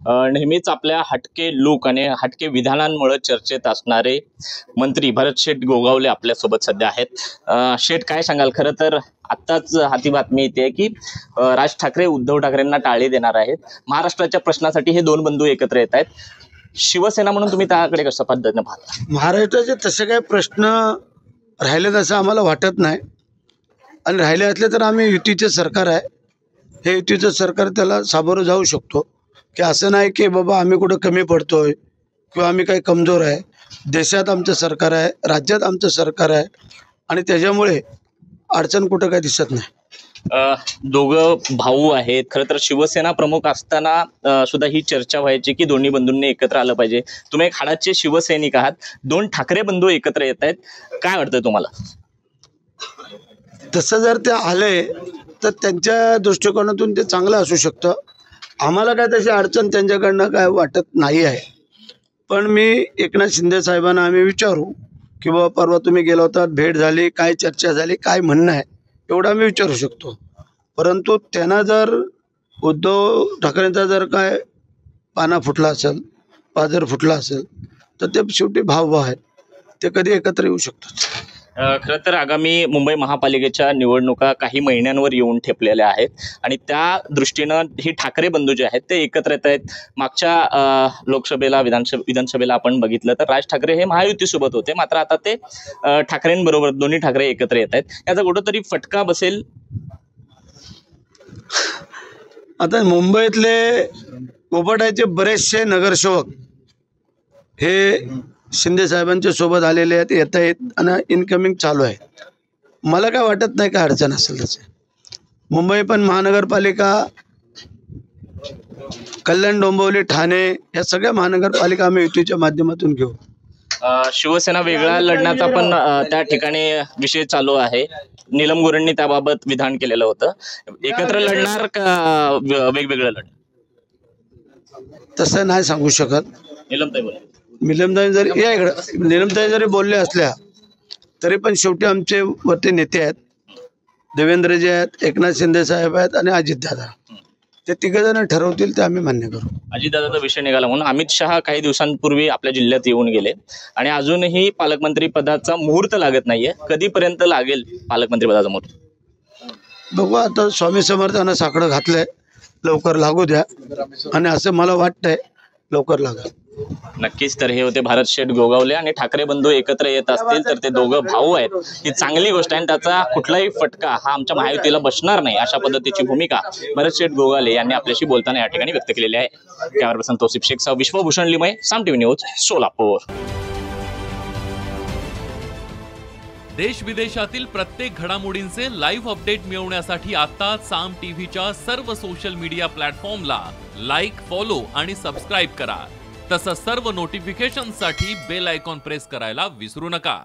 नेहमीच आपल्या हटके लूक आणि हटके विधानांमुळे चर्चेत असणारे मंत्री भरत शेठ गोगावले आपल्यासोबत सध्या आहेत। शेठ, काय सांगाल? खरं तर आत्ताच हाती बातमी येते की राज ठाकरे उद्धव ठाकरेंना टाळी देणार आहेत। महाराष्ट्राच्या प्रश्नासाठी हे दोन बंधू एकत्र येत आहेत। शिवसेना म्हणून तुम्ही त्याकडे कशा पद्धतीने पाहता? महाराष्ट्राचे तसे काही प्रश्न राहिले असं आम्हाला वाटत नाही, आणि राहिले असले तर आम्ही युतीचे सरकार आहे, हे युतीचं सरकार त्याला सामोरं जाऊ शकतो की असं नाही की बाबा आम्ही कुठं कमी पडतोय किंवा आम्ही काही कमजोर आहे। देशात आमचं सरकार आहे, राज्यात आमचं सरकार आहे, आणि त्याच्यामुळे अडचण कुठं काही दिसत नाही। दोघं भाऊ आहेत। खरं तर शिवसेना प्रमुख असताना सुद्धा ही चर्चा व्हायची की दोन्ही बंधूंनी एकत्र आलं पाहिजे। तुम्ही एक हाडाचे शिवसैनिक आहात, दोन ठाकरे बंधू एकत्र येत आहेत, काय वाटतं तुम्हाला? तसं जर ते आले तर त्यांच्या दृष्टिकोनातून ते चांगलं असू शकतं। आम्हाला काय तशी अडचण त्यांच्याकडनं काय वाटत नाही आहे। पण मी एकनाथ शिंदे साहेबांना आम्ही विचारू की बाबा परवा तुम्ही गेला होता, भेट झाली, काय चर्चा झाली, काय म्हणणं आहे, एवढं आम्ही विचारू शकतो। परंतु त्यांना जर उद्धव ठाकरेंचा जर काय पाना फुटला असेल, पाजर फुटला असेल, तर ते शेवटी भाऊ आहेत, ते कधी एकत्र येऊ शकतात। खरं तर आगामी मुंबई महापालिकेच्या निवडणुका काही महिन्यांवर येऊन ठेपलेल्या आहेत आणि त्या दृष्टीनं ही ठाकरे बंधू जे आहेत ते एकत्र येत आहेत। मागच्या लोकसभेला विधानसभेला आपण बघितलं तर राज ठाकरे हे महायुतीसोबत होते, मात्र आता ते ठाकरेंबरोबर दोन्ही ठाकरे एकत्र येत आहेत। याचा कुठंतरी फटका बसेल? आता मुंबईतले कोपटाचे बरेचसे नगरसेवक हे शिंदे साहेबांच्या सोबत आलेले आहेत, येत आहेत आणि इनकमिंग चालू आहे। मला काय वाटत नाही काय अडचण असेल त्याचे। मुंबई पण महानगरपालिका, कल्याण, डोंबिवली, ठाणे या सगळ्या महानगरपालिका आम्ही युतीच्या माध्यमातून घेऊ। शिवसेना वेगळा लढण्याचा पण त्या ठिकाणी विषय चालू आहे। नीलम गोऱ्हेंनी त्याबाबत विधान केलेलं होतं। एकत्र लढणार का वेगवेगळं लढणार? तसं नाही सांगू शकत। निलमताई जरी बोलले असल्या तरी पण शेवटी आमचे वरती नेते आहेत, देवेंद्रजी आहेत, एकनाथ शिंदे साहेब आहेत आणि अजितदादा, ते तिघजण ठरवतील ते आम्ही मान्य करू। अजितदादाचा विषय निघाला म्हणून अमित शहा काही दिवसांपूर्वी आपल्या जिल्ह्यात येऊन गेले आणि अजूनही पालकमंत्री पदाचा मुहूर्त लागत नाहीये। कधीपर्यंत लागेल पालकमंत्री पदाचा मुहूर्त? बघू, आता स्वामी समर्थांना साकडं घातलंय, लवकर लागू द्या, आणि असं मला वाटतंय लवकर लागेल। नक्कीच। तर हे होते भरत शेठ गोगावले, आणि ठाकरे बंधू एकत्र येत असतील तर ते दोघं भाऊ आहेत ही चांगली गोष्ट आहे, आणि त्याचा कुठलाही फटका हा आमच्या महायुतीला बसणार नाही अशा पद्धतीची भूमिका भरत शेठ गोगावले यांनी आपल्याशी बोलताना या ठिकाणी व्यक्त केलेली आहे। कॅमेरा पर्सन तौसिफ शेख, विश्वभूषण लिमये, साम टीव्ही न्यूज, सोलापूर। देश विदेशातील प्रत्येक घडामोडींचे लाईव्ह अपडेट मिळवण्यासाठी आता साम टीव्हीच्या सर्व सोशल मीडिया प्लॅटफॉर्मला लाईक, फॉलो आणि सबस्क्राईब करा। तसंच सर्व नोटिफिकेशनसाठी बेल आयकॉन प्रेस करायला विसरू नका।